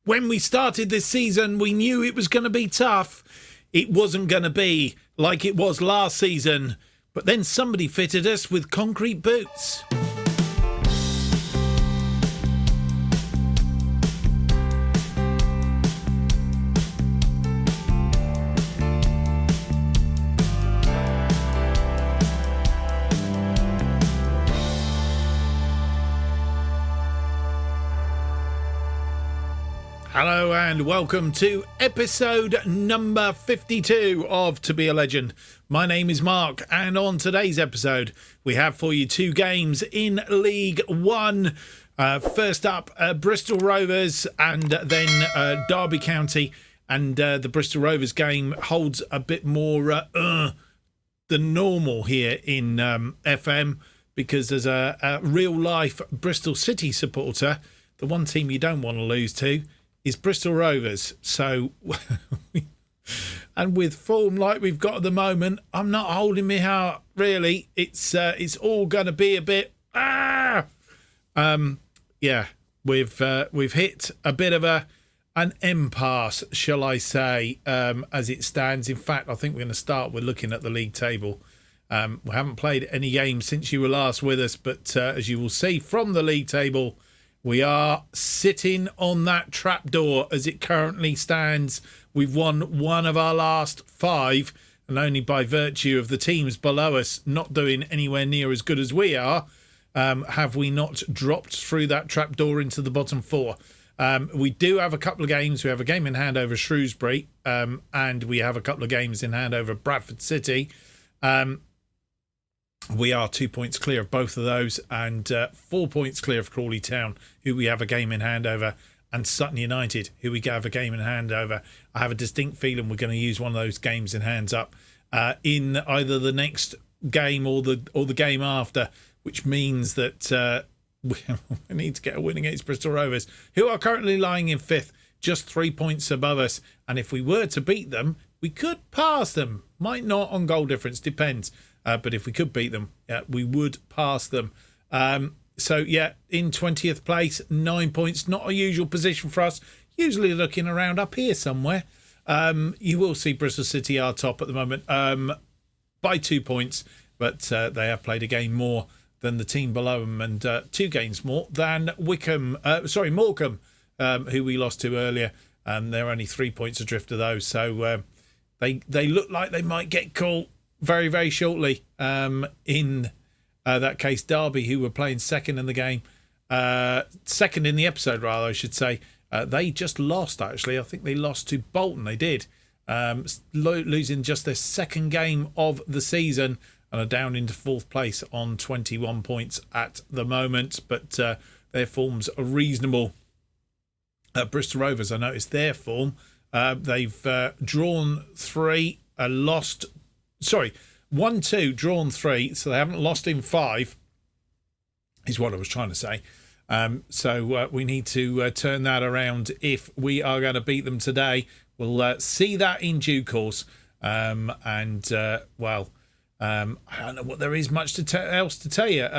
When we started this season, we knew it was going to be tough. It wasn't going to be like it was last season. But then somebody fitted us with concrete boots. Hello and welcome to episode number 52 of To Be a Legend. My name is Mark, and on today's episode we have for you two games in League One. First up, Bristol Rovers and then Derby County. And the Bristol Rovers game holds a bit more than normal here in FM, because as a real-life Bristol City supporter, the one team you don't want to lose to is Bristol Rovers. So, and with form like we've got at the moment, I'm not holding my heart, really. It's all going to be a bit we've hit a bit of an impasse, shall I say, as it stands. In fact, I think we're going to start with looking at the league table. We haven't played any games since you were last with us, but as you will see from the league table, we are sitting on that trapdoor as it currently stands. We've won one of our last five, and only by virtue of the teams below us not doing anywhere near as good as we are, have we not dropped through that trapdoor into the bottom four. We do have a couple of games. We have a game in hand over Shrewsbury, and we have a couple of games in hand over Bradford City. We are 2 points clear of both of those, and 4 points clear of Crawley Town, who we have a game in hand over, and Sutton United, who we have a game in hand over. I have a distinct feeling we're going to use one of those games in hands up in either the next game or the game after, which means that we need to get a win against Bristol Rovers, who are currently lying in fifth, just 3 points above us. And if we were to beat them, we could pass them. Might not on goal difference, depends. But if we could beat them, we would pass them. So, in 20th place, 9 points. Not a usual position for us. Usually looking around up here somewhere. You will see Bristol City are top at the moment by 2 points. But they have played a game more than the team below them, and 2 games more than Morecambe, who we lost to earlier. They're only 3 points adrift of those. So they look like they might get caught very, very shortly. In that case, Derby, who were playing second in the game, second in the episode, rather, I should say, they just lost, actually. I think they lost to Bolton. They did, losing just their second game of the season, and are down into fourth place on 21 points at the moment. But their forms are reasonable. Bristol Rovers, I noticed their form. They've drawn 3, won 2, drawn 3, so they haven't lost in 5, is what I was trying to say. So we need to turn that around if we are going to beat them today. We'll see that in due course. I don't know what there is much else to tell you.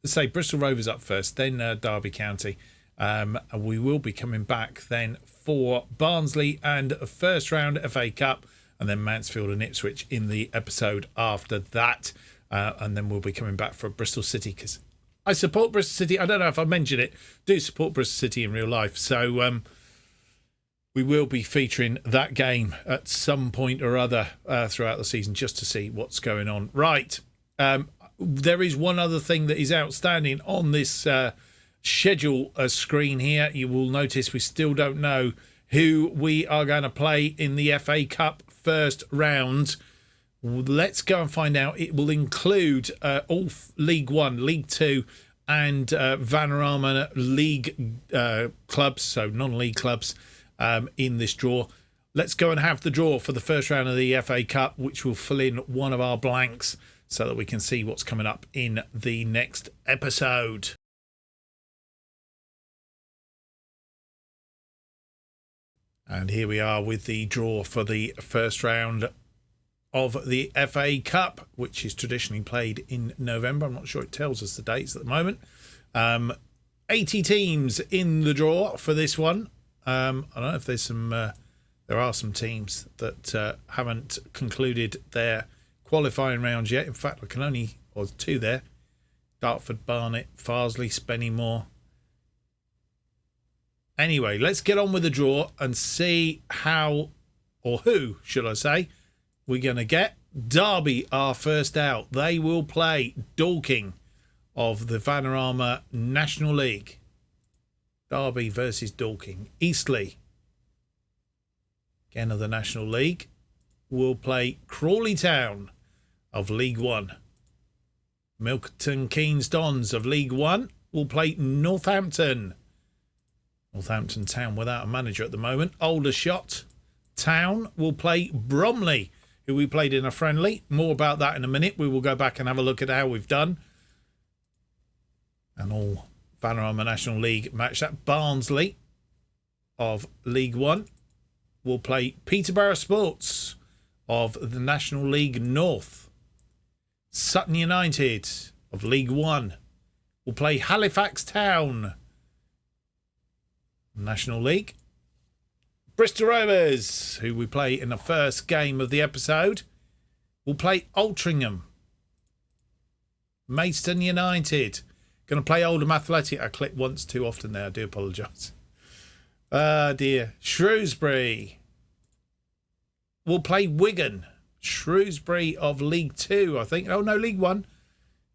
Say Bristol Rovers up first, then Derby County. And we will be coming back then for Barnsley and a first round FA Cup, and then Mansfield and Ipswich in the episode after that. And then we'll be coming back for Bristol City, because I support Bristol City. I don't know if I mentioned it. Do support Bristol City in real life. So we will be featuring that game at some point or other throughout the season, just to see what's going on. Right. There is one other thing that is outstanding on this schedule screen here. You will notice we still don't know who we are going to play in the FA Cup first round. Let's go and find out. It will include all League One, League Two, and Vanarama League clubs, so non-league clubs, in this draw. Let's go and have the draw for the first round of the FA Cup, which will fill in one of our blanks so that we can see what's coming up in the next episode. And here we are with the draw for the first round of the FA Cup, which is traditionally played in November. I'm not sure it tells us the dates at the moment. 80 teams in the draw for this one. I don't know if there's some. There are some teams that haven't concluded their qualifying rounds yet. In fact, I can only, or two there: Dartford, Barnet, Farsley, Spennymoor. Anyway, let's get on with the draw and see how, or who, should I say, we're going to get. Derby are first out. They will play Dorking of the Vanarama National League. Derby versus Dorking. Eastleigh, again of the National League, will play Crawley Town of League One. Milton Keynes Dons of League One will play Northampton. Northampton Town without a manager at the moment. Aldershot Town will play Bromley, who we played in a friendly. More about that in a minute. We will go back and have a look at how we've done. And all Vanarama National League match. That Barnsley of League One will play Peterborough Sports of the National League North. Sutton United of League One will play Halifax Town, National League. Bristol Rovers, who we play in the first game of the episode, will play Altrincham. Maidstone United, going to play Oldham Athletic. I clicked once too often there, I do apologise. Dear. Shrewsbury will play Wigan. Shrewsbury of League 2, I think. Oh, no, League 1.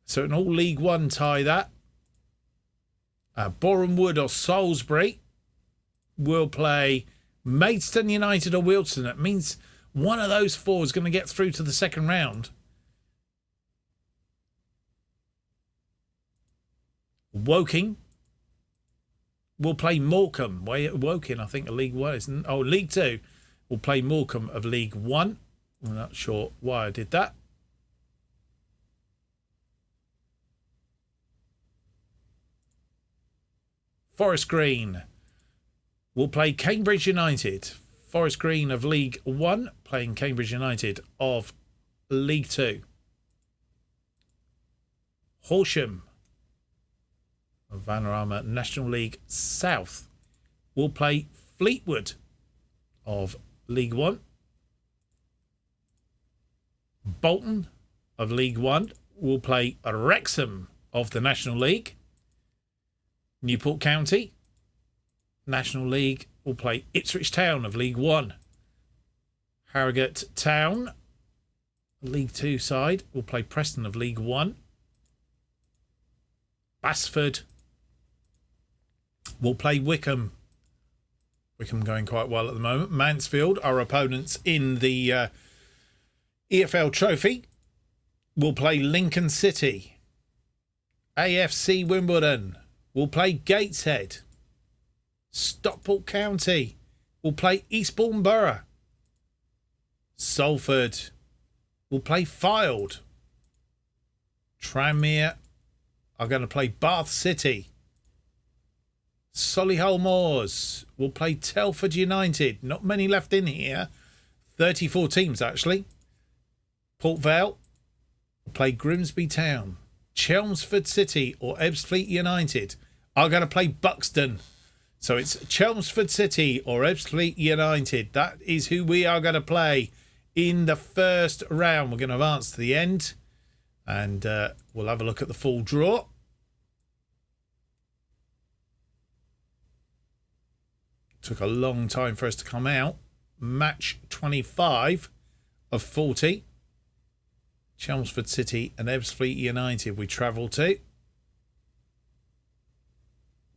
So an all League 1 tie that. Boreham Wood or Salisbury will play Maidstone United or Wilton. That means one of those four is going to get through to the second round. Woking will play Morecambe. Woking, I think, a League 1 isn't. Oh, League 2 will play Morecambe of League 1. I'm not sure why I did that. Forest Green will play Cambridge United. Forest Green of League 1 playing Cambridge United of League 2. Horsham of Vanarama National League South will play Fleetwood of League 1. Bolton of League 1 will play Wrexham of the National League. Newport County National League will play Ipswich Town of League 1. Harrogate Town, League 2 side, will play Preston of League 1. Basford will play Wickham. Wickham going quite well at the moment. Mansfield, our opponents in the EFL Trophy, will play Lincoln City. AFC Wimbledon will play Gateshead. Stockport County will play Eastbourne Borough. Salford will play Fylde. Tranmere are going to play Bath City. Solihull Moors will play Telford United. Not many left in here. 34 teams, actually. Port Vale will play Grimsby Town. Chelmsford City or Ebbsfleet United are going to play Buxton. So it's Chelmsford City or Ebbsfleet United. That is who we are going to play in the first round. We're going to advance to the end and we'll have a look at the full draw. Took a long time for us to come out. Match 25 of 40. Chelmsford City and Ebbsfleet United we travel to.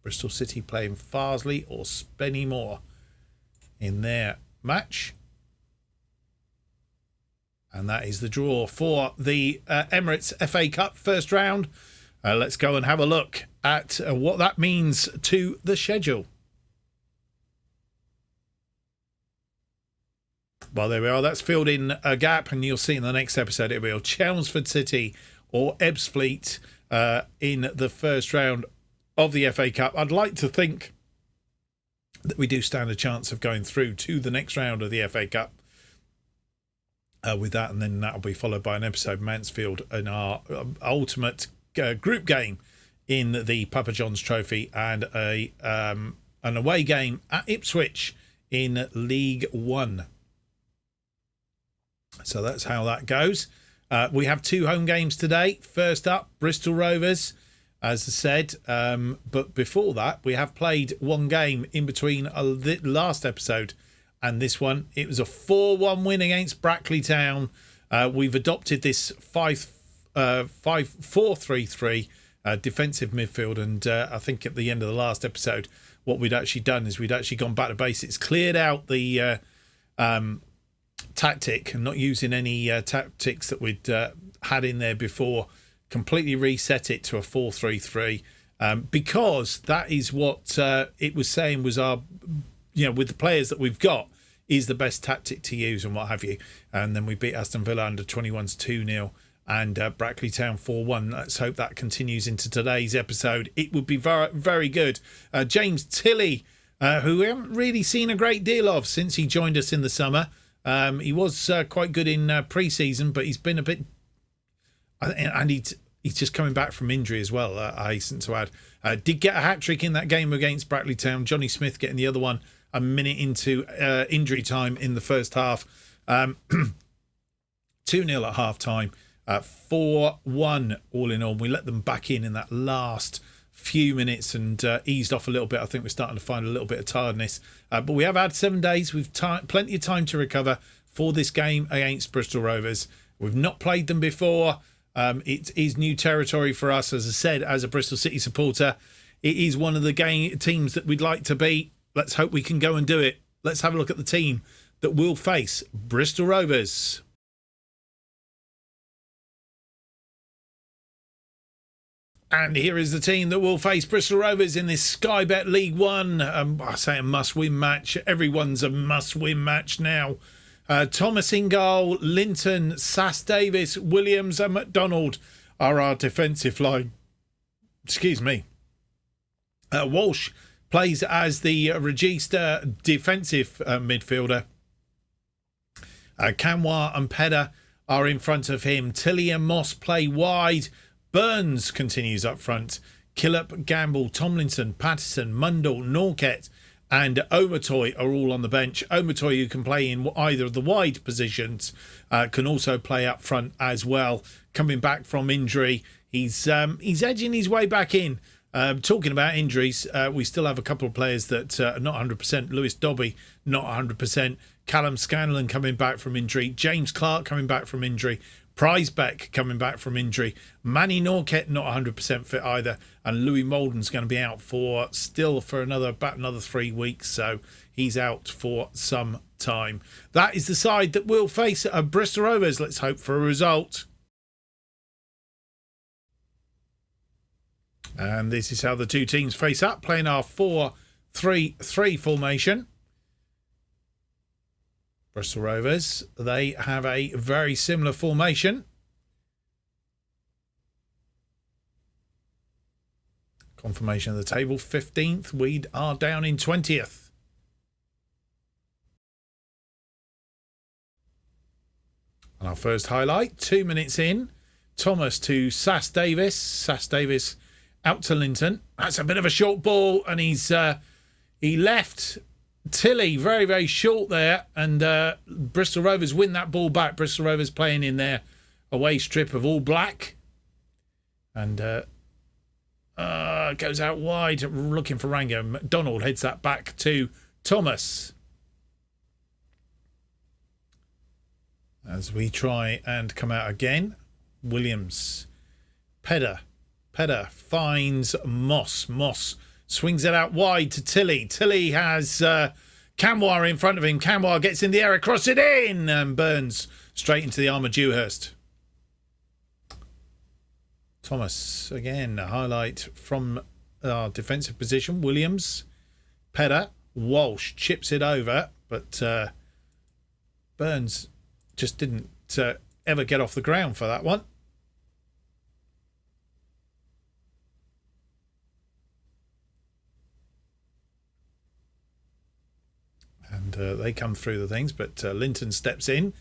Bristol City playing Farsley or Spennymoor in their match. And that is the draw for the Emirates FA Cup first round. Let's go and have a look at what that means to the schedule. Well, there we are. That's filled in a gap, and you'll see in the next episode it will be Chelmsford City or Ebbsfleet in the first round of the FA Cup. I'd like to think that we do stand a chance of going through to the next round of the FA Cup with that, and then that'll be followed by an episode Mansfield in our ultimate group game in the Papa John's Trophy and a an away game at Ipswich in League One. So that's how that goes. We have 2 home games today. First up, Bristol Rovers, as I said. But before that, we have played one game in between the last episode and this one. It was a 4-1 win against Brackley Town. We've adopted this 4-3-3 defensive midfield. And I think at the end of the last episode, what we'd actually done is we'd actually gone back to basics, cleared out the tactic and not using any tactics that we'd had in there before, completely reset it to a 4-3-3 because that is what it was saying was our, with the players that we've got, is the best tactic to use and what have you. And then we beat Aston Villa under 21s 2-0 and Brackley Town 4-1. Let's hope that continues into today's episode. It would be very, very good. James Tilley, who we haven't really seen a great deal of since he joined us in the summer. He was quite good in pre-season, but he's been a bit... And he's just coming back from injury as well, I hasten to add. Did get a hat-trick in that game against Brackley Town. Johnny Smith getting the other one a minute into injury time in the first half. 2-0 at half-time. 4-1 all in all. We let them back in that last few minutes and eased off a little bit. I think we're starting to find a little bit of tiredness. But we have had 7 days. We've plenty of time to recover for this game against Bristol Rovers. We've not played them before. It is new territory for us. As I said, as a Bristol City supporter, it is one of the teams that we'd like to beat. Let's hope we can go and do it. Let's have a look at the team that will face Bristol Rovers. And here is the team that will face Bristol Rovers in this Sky Bet League One. I say a must-win match. Everyone's a must-win match now. Thomas in goal, Linton, Sass Davis, Williams and McDonald are our defensive line. Excuse me. Walsh plays as the Regista defensive midfielder. Kanwar and Pedder are in front of him. Tilley and Moss play wide. Burns continues up front. Killip, Gamble, Tomlinson, Patterson, Mundell, Norket and Omatoy are all on the bench. Omatoy, who can play in either of the wide positions, can also play up front as well. Coming back from injury, he's edging his way back in. Talking about injuries, we still have a couple of players that are not 100%. Lewis Dobby, not 100%. Callum Scanlon coming back from injury. James Clark coming back from injury. Prizebeck coming back from injury. Manny Norket not 100% fit either. And Louis Molden's going to be out for about another 3 weeks. So he's out for some time. That is the side that will face Bristol Rovers. Let's hope for a result. And this is how the two teams face up, playing our 4-3-3 formation. Bristol Rovers, they have a very similar formation. Confirmation of the table, 15th. We are down in 20th. And our first highlight, 2 minutes in. Thomas to Sass Davis. Sass Davis out to Linton. That's a bit of a short ball, and he left Tilley very, very short there, and Bristol Rovers win that ball back. Bristol Rovers playing in their away strip of all black, and goes out wide looking for Rango. McDonald heads that back to Thomas as we try and come out again. Williams, Pedder finds Moss. Moss swings it out wide to Tilley. Tilley has Kanwar in front of him. Kanwar gets in the air, across it in, and Burns straight into the arm of Dewhurst. Thomas, again, a highlight from our defensive position. Williams, Pedder, Walsh chips it over, but Burns just didn't ever get off the ground for that one. And they come through the things, but Linton steps in,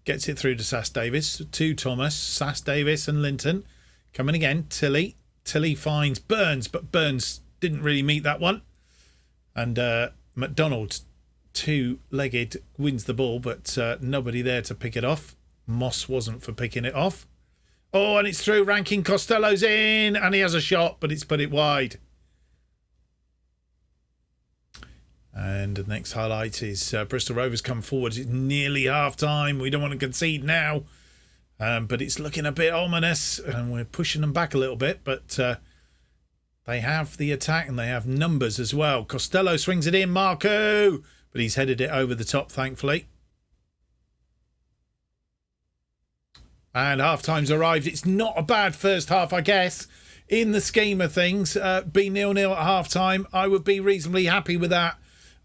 gets it through to Sass Davis, to Thomas, Sass Davis and Linton. Coming again, Tilley finds Burns, but Burns didn't really meet that one. And McDonald, two-legged, wins the ball, but nobody there to pick it off. Moss wasn't for picking it off. Oh, and it's through. Rankin Costello's in, and he has a shot, but it's put it wide. And the next highlight is Bristol Rovers come forward. It's nearly half-time. We don't want to concede now, but it's looking a bit ominous, and we're pushing them back a little bit, but they have the attack, and they have numbers as well. Costello swings it in, Marco, but he's headed it over the top, thankfully. And half-time's arrived. It's not a bad first half, I guess. In the scheme of things, be 0-0 at half-time. I would be reasonably happy with that.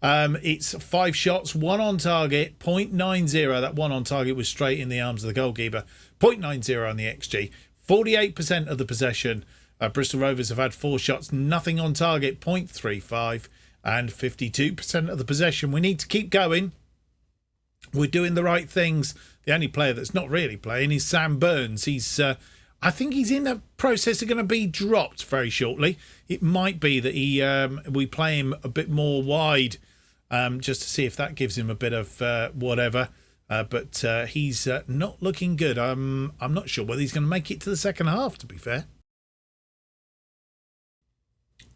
It's 5 shots, 1 on target, 0.90. That 1 on target was straight in the arms of the goalkeeper. 0.90 on the XG. 48% of the possession. Bristol Rovers have had 4 shots, nothing on target, 0.35. And 52% of the possession. We need to keep going. We're doing the right things. The only player that's not really playing is Sam Burns. I think he's in the process of going to be dropped very shortly. It might be that we play him a bit more wide just to see if that gives him a bit of whatever. But he's not looking good. I'm not sure whether he's going to make it to the second half, to be fair.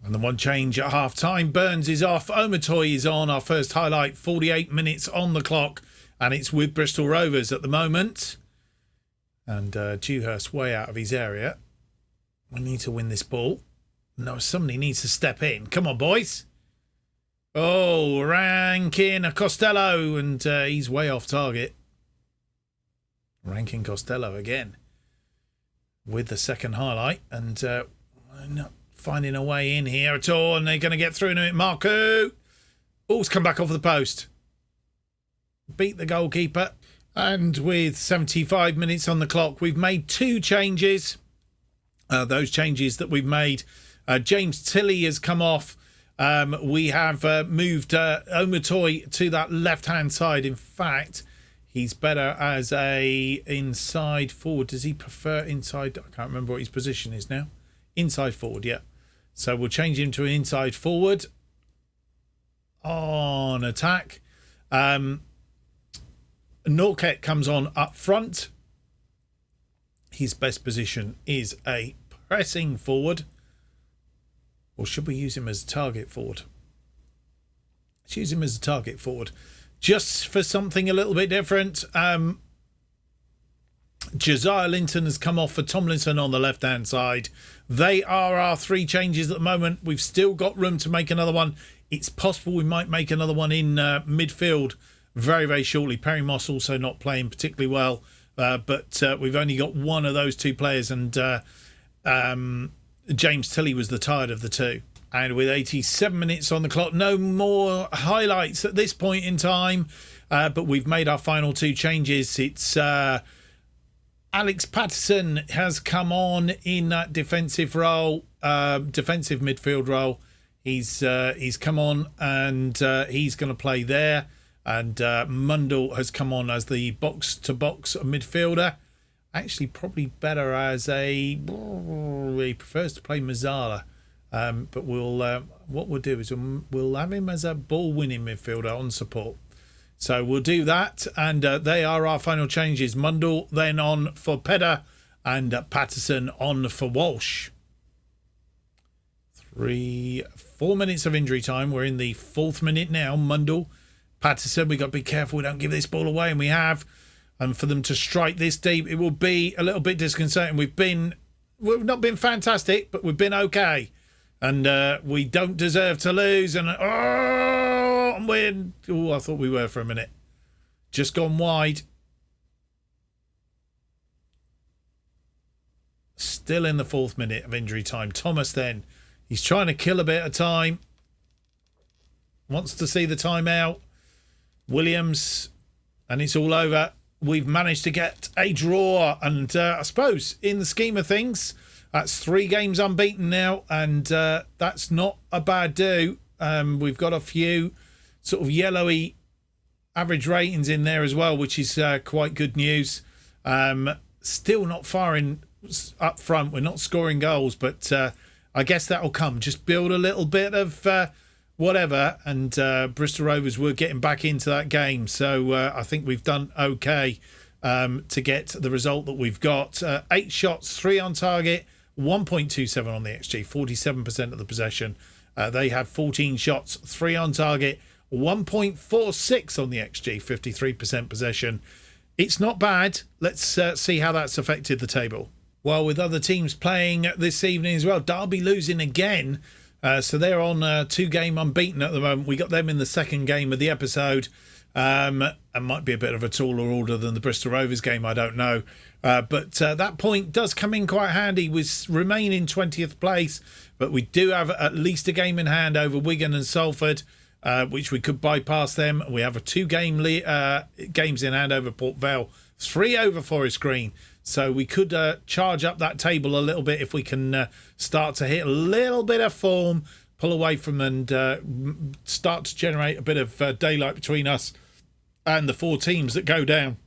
And the one change at half-time. Burns is off. Omatoy is on. Our first highlight, 48 minutes on the clock. And it's with Bristol Rovers at the moment. And Dewhurst way out of his area. We need to win this ball. No, somebody needs to step in. Come on, boys. Oh, Rankin Costello. And he's way off target. Rankin Costello again. With the second highlight. And not finding a way in here at all. And they're going to get through to it. Marco. Oh, it's come back off the post. Beat the goalkeeper. And with 75 minutes on the clock, we've made 2 changes. Those changes that we've made, James Tilley has come off. We have moved Omatoy to that left-hand side. In fact, he's better as a inside forward. Does he prefer inside? I can't remember what his position is now. Inside forward, yeah. So we'll change him to an inside forward on attack. Norket comes on up front. His best position is a pressing forward. Or should we use him as a target forward? Let's use him as a target forward. Just for something a little bit different. Josiah Linton has come off for Tomlinson on the left-hand side. They are our 3 changes at the moment. We've still got room to make another one. It's possible we might make another one in midfield very, very shortly. Perry Moss also not playing particularly well, but we've only got one of those 2 players, and James Tilley was the tired of the 2. And with 87 minutes on the clock, no more highlights at this point in time, but we've made our final 2 changes. It's Alex Patterson has come on in that defensive role, defensive midfield role. He's come on, and he's going to play there. And Mundell has come on as the box-to-box midfielder. Actually, probably better as he prefers to play Mazzala. But what we'll do is we'll have him as a ball-winning midfielder on support. So we'll do that, and they are our final changes. Mundell then on for Pedder, and Patterson on for Walsh. 4 minutes of injury time. We're in the 4th minute now. Mundell, Patterson, we've got to be careful we don't give this ball away, and we have. And for them to strike this deep, it will be a little bit disconcerting. We've not been fantastic, but we've been okay. And we don't deserve to lose. And I thought we were for a minute. Just gone wide. Still in the 4th minute of injury time. Thomas then, he's trying to kill a bit of time. Wants to see the time out. Williams, and it's all over. We've managed to get a draw, and I suppose in the scheme of things, that's 3 games unbeaten now, and that's not a bad do. We've got a few sort of yellowy average ratings in there as well, which is quite good news. Still not far in up front. We're not scoring goals, but I guess that'll come. Just build a little bit of whatever, and Bristol Rovers were getting back into that game. So I think we've done okay to get the result that we've got. 8 shots, 3 on target, 1.27 on the XG, 47% of the possession. They had 14 shots, 3 on target, 1.46 on the XG, 53% possession. It's not bad. Let's see how that's affected the table. Well, with other teams playing this evening as well, Derby losing again. So they're on 2-game unbeaten at the moment. We got them in the second game of the episode. And might be a bit of a taller order than the Bristol Rovers game, I don't know. But that point does come in quite handy. We remain in 20th place, but we do have at least a game in hand over Wigan and Salford, which we could bypass them. We have a 2-game games in hand over Port Vale, 3 over Forest Green. So we could charge up that table a little bit if we can start to hit a little bit of form, pull away from and start to generate a bit of daylight between us and the 4 teams that go down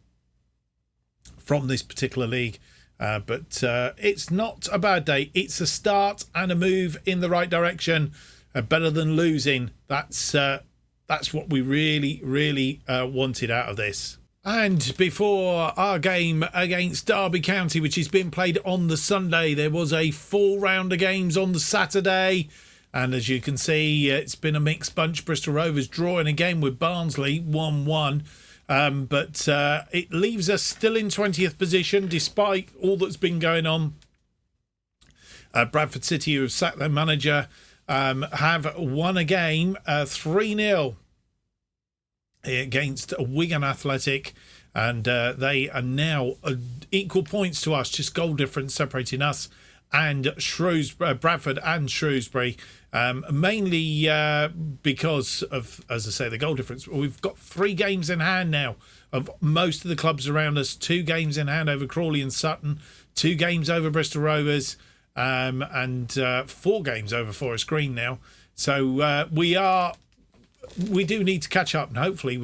from this particular league. But it's not a bad day. It's a start and a move in the right direction. Better than losing. That's what we really, really wanted out of this. And before our game against Derby County, which has been played on the Sunday, there was a 4-round of games on the Saturday. And as you can see, it's been a mixed bunch. Bristol Rovers drawing again with Barnsley, 1-1. But it leaves us still in 20th position, despite all that's been going on. Bradford City, who have sacked their manager, have won a game 3-0 against Wigan Athletic. And they are now equal points to us, just goal difference separating us and Bradford and Shrewsbury, mainly because of, as I say, the goal difference. We've got 3 games in hand now of most of the clubs around us. 2 games in hand over Crawley and Sutton, 2 games over Bristol Rovers, and 4 games over Forest Green now. So we do need to catch up, and hopefully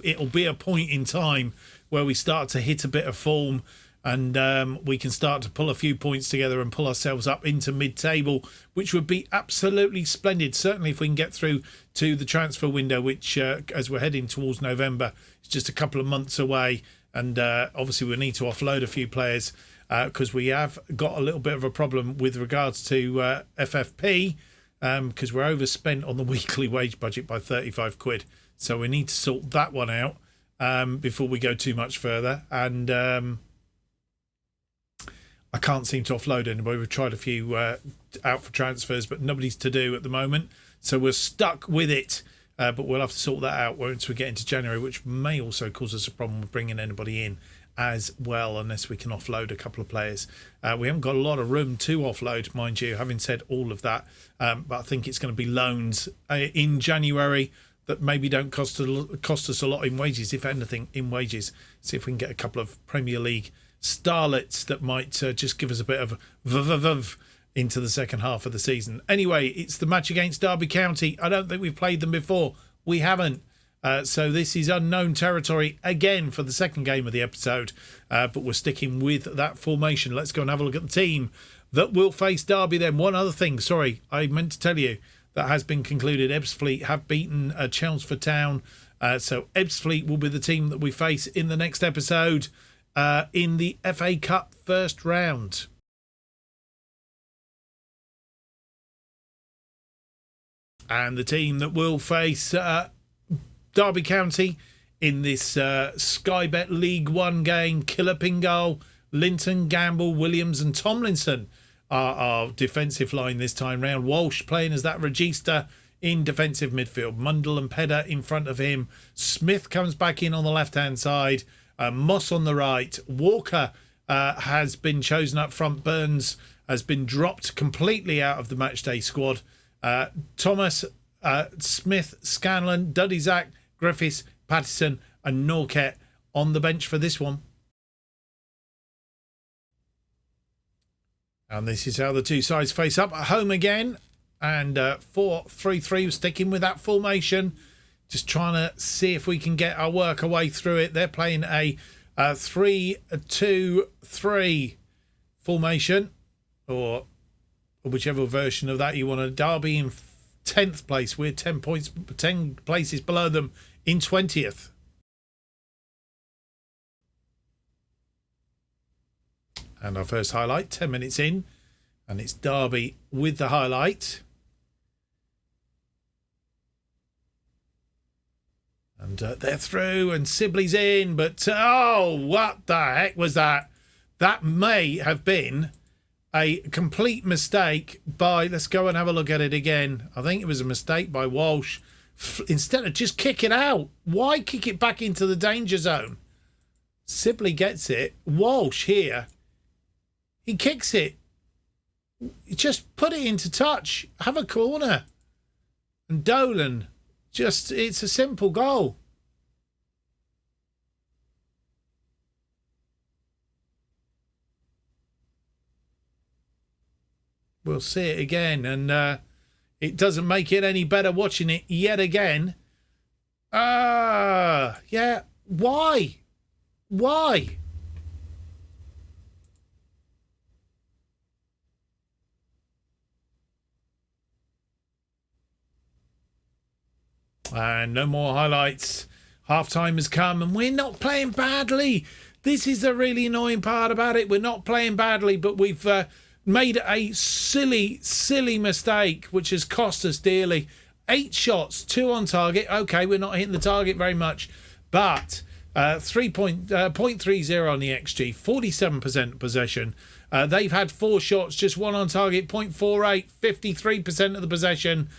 it'll be a point in time where we start to hit a bit of form, and we can start to pull a few points together and pull ourselves up into mid-table, which would be absolutely splendid. Certainly if we can get through to the transfer window, which as we're heading towards November, is just a couple of months away. And obviously we need to offload a few players because we have got a little bit of a problem with regards to FFP, because we're overspent on the weekly wage budget by 35 quid. So we need to sort that one out before we go too much further. And I can't seem to offload anybody. We've tried a few out for transfers, but nobody's to do at the moment. So we're stuck with it. But we'll have to sort that out once we get into January, which may also cause us a problem with bringing anybody in as well, unless we can offload a couple of players. We haven't got a lot of room to offload, mind you, having said all of that. But I think it's going to be loans in January that maybe don't cost us a lot in wages, if anything, in wages. See if we can get a couple of Premier League starlets that might just give us a bit of vuv into the second half of the season. Anyway, it's the match against Derby County. I don't think we've played them before. We haven't. So this is unknown territory again for the second game of the episode. But we're sticking with that formation. Let's go and have a look at the team that will face Derby then. One other thing, sorry, I meant to tell you, that has been concluded. Ebbsfleet have beaten Chelmsford Town. So Ebbsfleet will be the team that we face in the next episode in the FA Cup first round. And the team that will face Derby County in this Sky Bet League One game, Killer Pingal, Linton, Gamble, Williams and Tomlinson are our defensive line this time round. Walsh playing as that regista in defensive midfield. Mundell and Pedder in front of him. Smith comes back in on the left-hand side. Moss on the right. Walker has been chosen up front. Burns has been dropped completely out of the matchday squad. Thomas, Smith, Scanlon, Dudizak, Griffiths, Pattison and Norquette on the bench for this one. And this is how the two sides face up at home again. And 4-3-3, sticking with that formation. Just trying to see if we can get our work away through it. They're playing a 3-2-3 formation, or whichever version of that you want. A Derby in 10th place. We're 10 places below them in 20th. And our first highlight, 10 minutes in, and it's Derby with the highlight. And they're through, and Sibley's in, but oh, what the heck was that? That may have been a complete mistake by, let's go and have a look at it again. I think it was a mistake by Walsh. Instead of just kick it out, why kick it back into the danger zone? Sibley gets it. Walsh here, he kicks it. Just put it into touch. Have a corner. And Dolan, just, it's a simple goal. We'll see it again, and it doesn't make it any better watching it yet again. Yeah, why? Why? And no more highlights. Half-time has come, and we're not playing badly. This is the really annoying part about it. We're not playing badly, but we've made a silly mistake, which has cost us dearly. 8 shots, 2 on target. Okay, we're not hitting the target very much, but 0.30 on the XG, 47% possession. They've had 4 shots, just 1 on target, 0.48, 53% of the possession.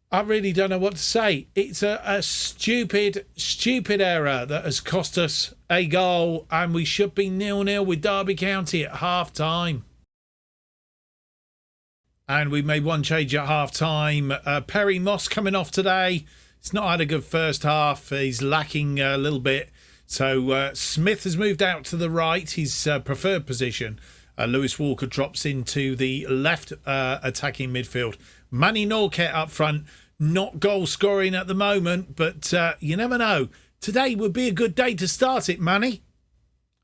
I really don't know what to say. It's a stupid error that has cost us a goal, and we should be 0-0 with Derby County at half-time. And we made one change at half-time. Perry Moss coming off today. He's not had a good first half. He's lacking a little bit. So Smith has moved out to the right, his preferred position. Lewis Walker drops into the left attacking midfield. Manny Norquette up front, not goal scoring at the moment, but you never know. Today would be a good day to start it, Manny.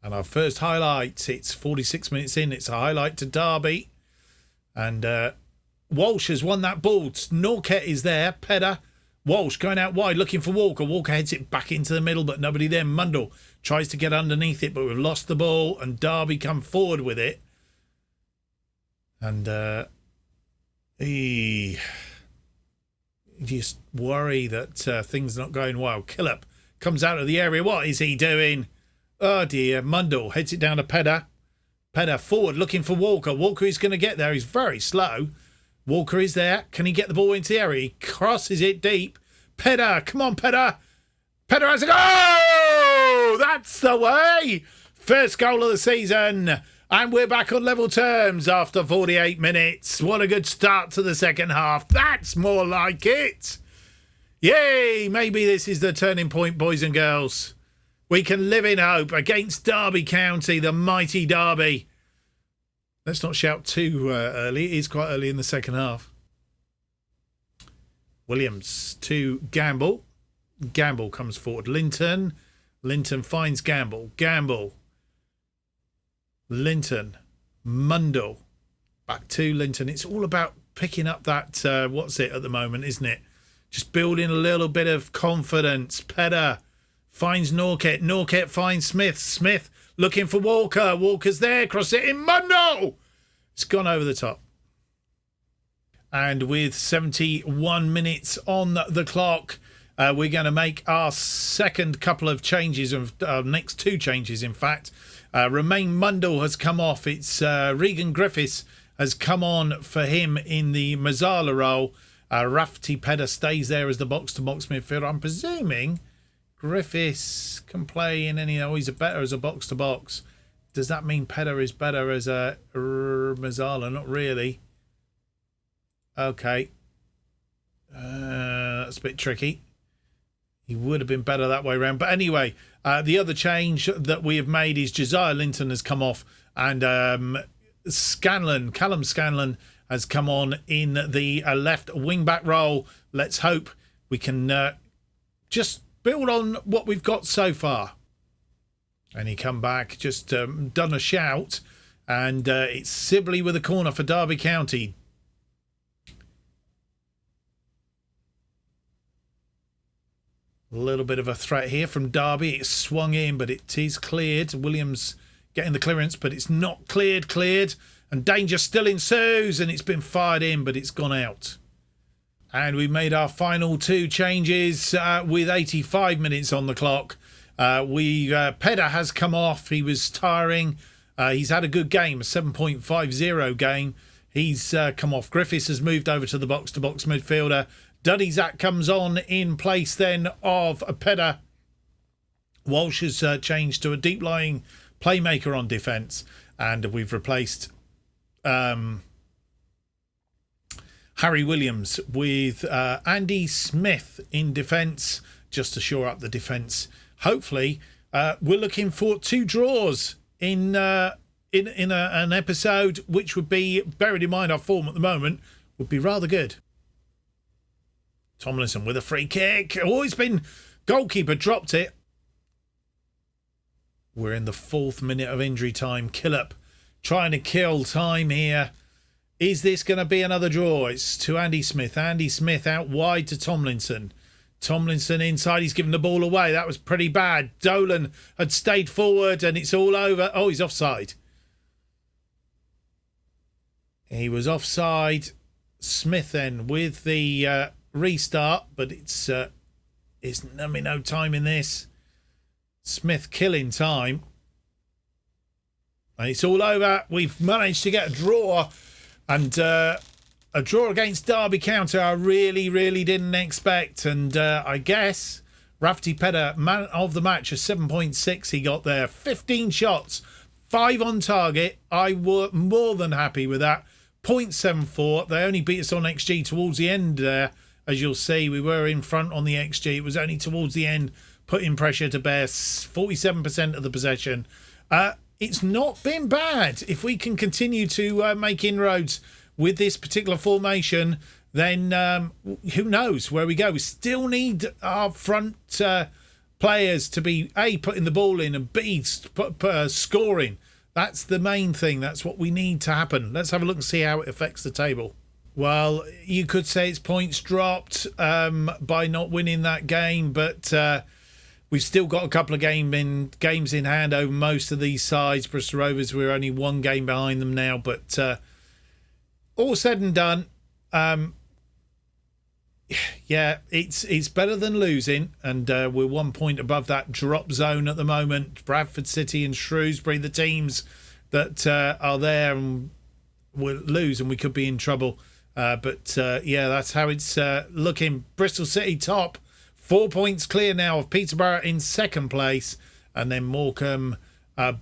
And our first highlight, it's 46 minutes in, it's a highlight to Derby. And Walsh has won that ball. Norquette is there, Pedder. Walsh going out wide looking for Walker. Walker heads it back into the middle, but nobody there. Mundle tries to get underneath it, but we've lost the ball, and Derby come forward with it. And he just worry that things are not going well. Killip comes out of the area. What is he doing? Oh dear. Mundle heads it down to Pedder. Pedder forward looking for Walker. Walker is going to get there. He's very slow. Walker is there. Can he get the ball into the area? He crosses it deep. Pedder, come on, Pedder. Pedder has a goal! That's the way. First goal of the season. And we're back on level terms after 48 minutes. What a good start to the second half. That's more like it. Yay! Maybe this is the turning point, boys and girls. We can live in hope against Derby County, the mighty Derby. Let's not shout too early. It is quite early in the second half. Williams to Gamble. Gamble comes forward. Linton. Linton finds Gamble. Gamble. Linton. Mundle. Back to Linton. It's all about picking up that, what's it at the moment, isn't it? Just building a little bit of confidence. Pedder finds Norquette. Norquette finds Smith. Smith looking for Walker. Walker's there. Cross it in. Mundle! It's gone over the top. And with 71 minutes on the clock, we're going to make our second couple of changes, next 2 changes, in fact. Romain Mundle has come off. It's Regan Griffiths has come on for him in the Mazzala role. Rafferty Pedder stays there as the box-to-box midfielder. I'm presuming Griffiths can play in any... Oh, he's better as a box-to-box. Does that mean Pedder is better as a Mazzala? Not really. Okay. That's a bit tricky. He would have been better that way around. But anyway, the other change that we have made is Josiah Linton has come off, and Callum Scanlon has come on in the left wing-back role. Let's hope we can just build on what we've got so far. And he come back, just done a shout, and it's Sibley with a corner for Derby County. A little bit of a threat here from Derby. It's swung in, but it is cleared. Williams getting the clearance, but it's not cleared. And danger still ensues, and it's been fired in, but it's gone out. And we made our final 2 changes with 85 minutes on the clock. Pedder has come off. He was tiring. He's had a good game, a 7.50 game. He's come off. Griffiths has moved over to the box-to-box midfielder. Dudizak comes on in place then of Pedder. Walsh has changed to a deep-lying playmaker on defence. And we've replaced Harry Williams with Andy Smith in defence, just to shore up the defence. Hopefully, we're looking for 2 draws in an episode, which would be, bearing in mind our form at the moment, would be rather good. Tomlinson with a free kick. Oh, it's been... Goalkeeper dropped it. We're in the 4th minute of injury time. Killip trying to kill time here. Is this going to be another draw? It's to Andy Smith. Andy Smith out wide to Tomlinson. Tomlinson inside. He's given the ball away. That was pretty bad. Dolan had stayed forward and it's all over. Oh, he's offside. He was offside. Smith then with the restart, but it's no time in this. Smith killing time. And it's all over. We've managed to get a draw. And a draw against Derby County I really didn't expect. And I guess Rafferty Pedder, man of the match, a 7.6 he got there. 15 shots, 5 on target. I were more than happy with that. 0.74. They only beat us on XG towards the end there. As you'll see, we were in front on the XG. It was only towards the end, putting pressure to bear. 47% of the possession. It's not been bad. If we can continue to make inroads with this particular formation, then who knows where we go. We still need our front players to be, A, putting the ball in, and B, scoring. That's the main thing. That's what we need to happen. Let's have a look and see how it affects the table. Well, you could say it's points dropped by not winning that game, but we've still got a couple of games in hand over most of these sides. Bristol Rovers, we're only 1 game behind them now, but all said and done, yeah, it's better than losing, and we're 1 point above that drop zone at the moment. Bradford City and Shrewsbury, the teams that are there, and we'll lose and we could be in trouble. But yeah, that's how it's looking. Bristol City top, 4 points clear now of Peterborough in 2nd place, and then Morecambe,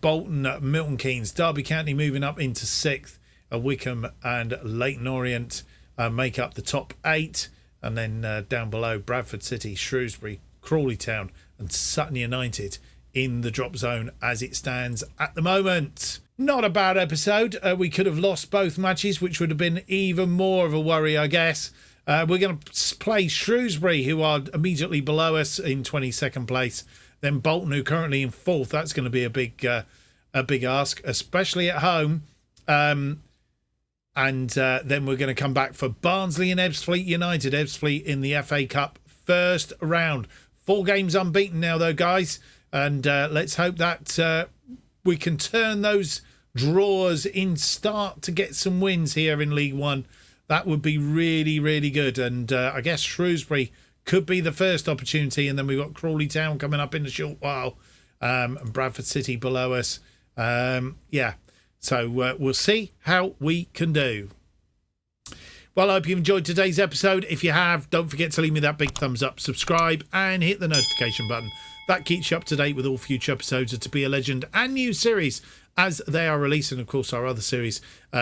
Bolton, Milton Keynes, Derby County moving up into 6th. Wickham and Leyton Orient make up the top 8, and then down below Bradford City, Shrewsbury, Crawley Town and Sutton United in the drop zone as it stands at the moment. Not a bad episode. We could have lost both matches, which would have been even more of a worry, I guess. We're going to play Shrewsbury, who are immediately below us in 22nd place. Then Bolton, who are currently in 4th. That's going to be a big ask, especially at home. And then we're going to come back for Barnsley and Ebbsfleet United. Ebbsfleet in the FA Cup first round. 4 games unbeaten now, though, guys. And let's hope that we can turn those draws in, start to get some wins here in League One. That would be really good. And I guess Shrewsbury could be the first opportunity. And then we've got Crawley Town coming up in a short while. And Bradford City below us. Yeah. So we'll see how we can do. Well, I hope you enjoyed today's episode. If you have, don't forget to leave me that big thumbs up, subscribe and hit the notification button. That keeps you up to date with all future episodes of To Be a Legend and new series as they are released, and of course our other series,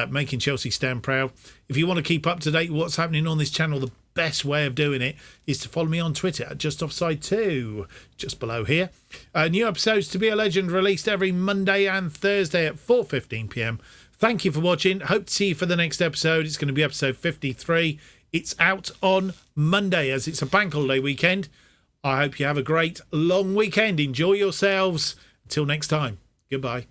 Making Chelsea Stand Proud. If you want to keep up to date with what's happening on this channel, the best way of doing it is to follow me on Twitter at JustOffside2, just below here. New episodes To Be a Legend released every Monday and Thursday at 4:15 p.m. Thank you for watching. Hope to see you for the next episode. It's going to be episode 53. It's out on Monday as it's a bank holiday weekend. I hope you have a great long weekend. Enjoy yourselves. Until next time, goodbye.